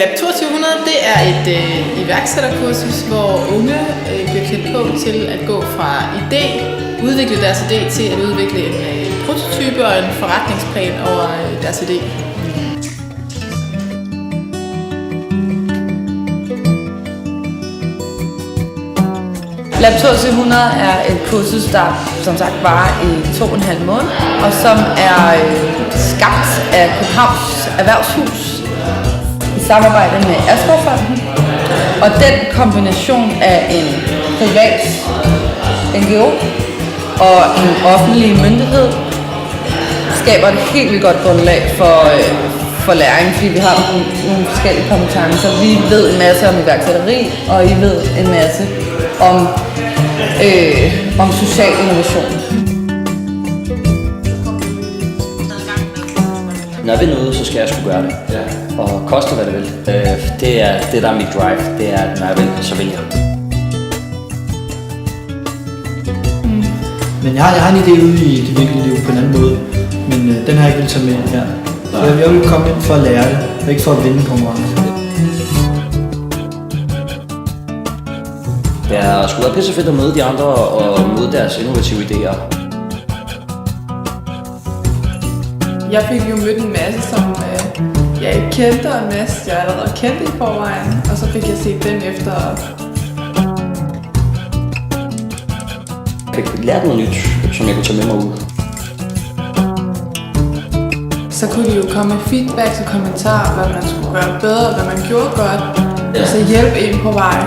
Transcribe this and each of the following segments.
Lab 2200, det er et iværksætterkursus, hvor unge bliver klædt på til at gå fra udvikle deres idé til at udvikle en prototype og en forretningsplan over deres idé. Lab 2200 er et kursus, der som sagt varer i 2,5 måneder, og som er skabt af Københavns Erhvervshus i samarbejde med Askovfonden. Og den kombination af en privat NGO og en offentlig myndighed skaber et helt vildt godt grundlag for læring, fordi vi har nogle forskellige kompetencer. Vi ved en masse om iværksætteri, og I ved en masse om social innovation. Når jeg vil noget, så skal jeg sgu gøre det. Og koste hvad det vil. Det er det, der er mit drive. Det er, at når jeg vil, så vil jeg. Men jeg har en idé ude i det virkelige liv på en anden måde. Men den har jeg ikke vil tage med her. Så jeg vil komme ind for at lære det, og ikke for at vinde konkurrence. Det har sgu været pissefedt at møde de andre og møde deres innovative idéer. Jeg fik jo mødt en masse, som jeg ikke kendte, og en masse, jeg allerede kendte i forvejen. Og så fik jeg set dem efter. Jeg fik lært noget nyt, som jeg kunne tage med mig ud. Så kunne de jo komme med feedback og kommentarer, hvad man skulle gøre bedre, hvad man gjorde godt. Og så hjælpe en på vej.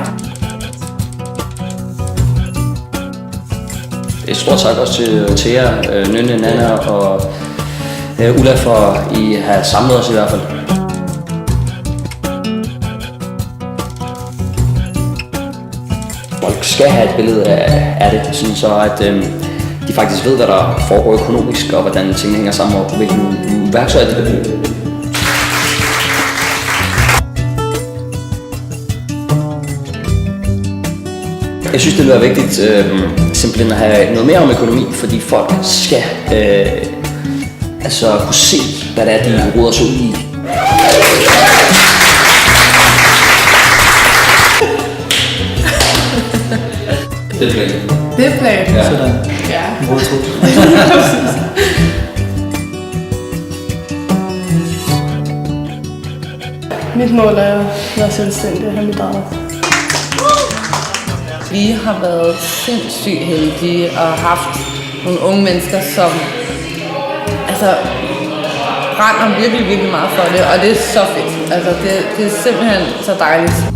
Et stort tak også til jer, Nynne, Nanna og Ulla, for I har samlet os i hvert fald. Folk skal have et billede af det, sådan så at de faktisk ved, hvad der foregår økonomisk, og hvordan tingene hænger sammen, og hvilke værktøjer de kan bruge. Jeg synes, det lyder vigtigt simpelthen at have noget mere om økonomi, fordi folk skal kunne se, hvad det er, de roder sig ud i. Det er planen. Det er planen. Ja. Sådan. Ja. Mit mål er at være selvstændig og have mit eget. Vi har været sindssygt heldige og haft nogle unge mennesker, som brænder virkelig, virkelig meget for det, og det er så fedt. Det er simpelthen så dejligt.